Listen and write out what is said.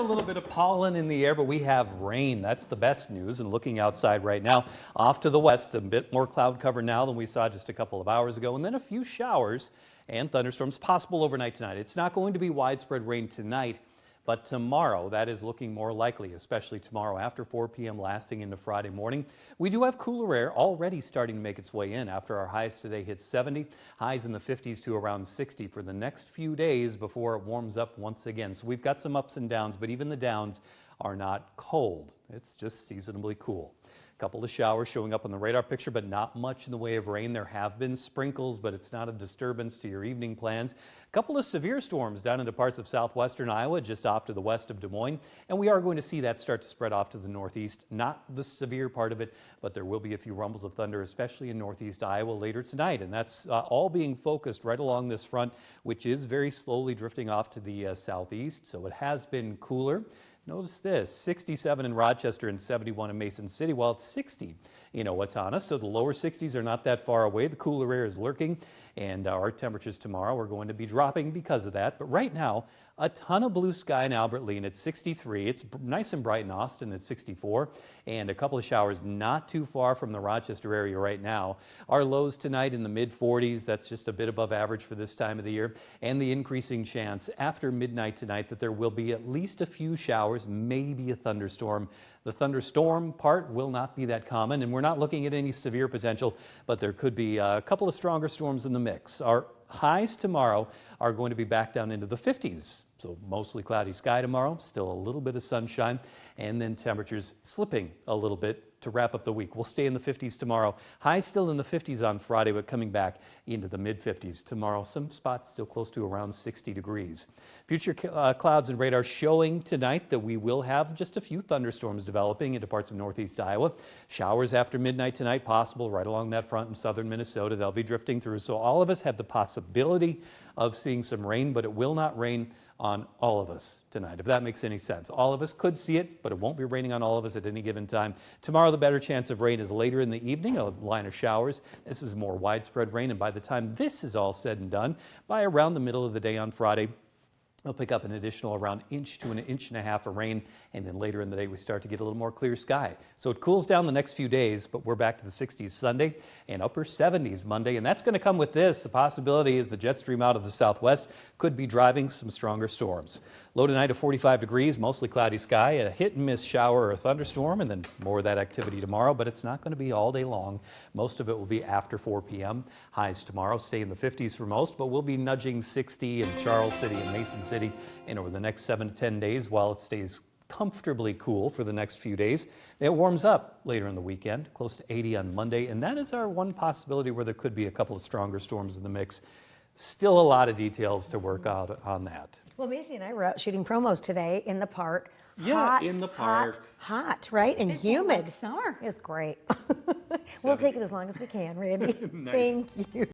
a little bit of pollen in the air, but we have rain. That's the best news. And looking outside right now, off to the west, a bit more cloud cover now than we saw just a couple of hours ago, and then a few showers and thunderstorms possible overnight tonight. It's not going to be widespread rain tonight, but tomorrow that is looking more likely, especially tomorrow after 4 p.m. lasting into Friday morning. We do have cooler air already starting to make its way in after our highs today hit 70, highs in the 50s to around 60 for the next few days before it warms up once again. So we've got some ups and downs, but even the downs are not cold. It's just seasonably cool. A couple of showers showing up on the radar picture, but not much in the way of rain. There have been sprinkles, but it's not a disturbance to your evening plans. A couple of severe storms down into parts of southwestern Iowa, just off to the west of Des Moines, and we are going to see that start to spread off to the northeast. Not the severe part of it, but there will be a few rumbles of thunder, especially in northeast Iowa later tonight, and that's all being focused right along this front, which is very slowly drifting off to the southeast, so it has been cooler. Notice this, 67 in Rochester and 71 in Mason City, while it's 60 in Owatonna. So the lower 60s are not that far away. The cooler air is lurking, and our temperatures tomorrow are going to be dropping because of that. But right now, a ton of blue sky in Albert Lea at 63. It's nice and bright in Austin at 64, and a couple of showers not too far from the Rochester area right now. Our lows tonight in the mid-40s. That's just a bit above average for this time of the year, and the increasing chance after midnight tonight that there will be at least a few showers, maybe a thunderstorm. The thunderstorm part will not be that common, and we're not looking at any severe potential, but there could be a couple of stronger storms in the mix. Our highs tomorrow are going to be back down into the 50s. So mostly cloudy sky tomorrow, still a little bit of sunshine, and then temperatures slipping a little bit to wrap up the week. We'll stay in the 50s tomorrow. Highs still in the 50s on Friday, but coming back into the mid-50s tomorrow. Some spots still close to around 60 degrees. Future clouds and radar showing tonight that we will have just a few thunderstorms developing into parts of northeast Iowa. Showers after midnight tonight possible right along that front in southern Minnesota. They'll be drifting through. So all of us have the possibility of seeing some rain, but it will not rain on all of us tonight, if that makes any sense. All of us could see it, but it won't be raining on all of us at any given time. Tomorrow, the better chance of rain is later in the evening, a line of showers. This is more widespread rain, and by the time this is all said and done, by around the middle of the day on Friday, we'll pick up an additional around inch to an inch and a half of rain, and then later in the day we start to get a little more clear sky. So it cools down the next few days, but we're back to the 60s Sunday and upper 70s Monday, and that's going to come with this. The possibility is the jet stream out of the southwest could be driving some stronger storms. Low tonight of 45 degrees, mostly cloudy sky, a hit and miss shower or a thunderstorm, and then more of that activity tomorrow, but it's not going to be all day long. Most of it will be after 4 p.m. Highs tomorrow stay in the 50s for most, but we'll be nudging 60 in Charles City and Mason City and over the next 7 to 10 days while it stays comfortably cool for the next few days. It warms up later in the weekend, close to 80 on Monday, and that is our one possibility where there could be a couple of stronger storms in the mix. Still a lot of details to work out on that. Well, Macy and I were out shooting promos today in the park. Yeah, hot, in the park. Hot, right? And humid. Like summer. It's great. We'll take it as long as we can, Randy. Nice. Thank you.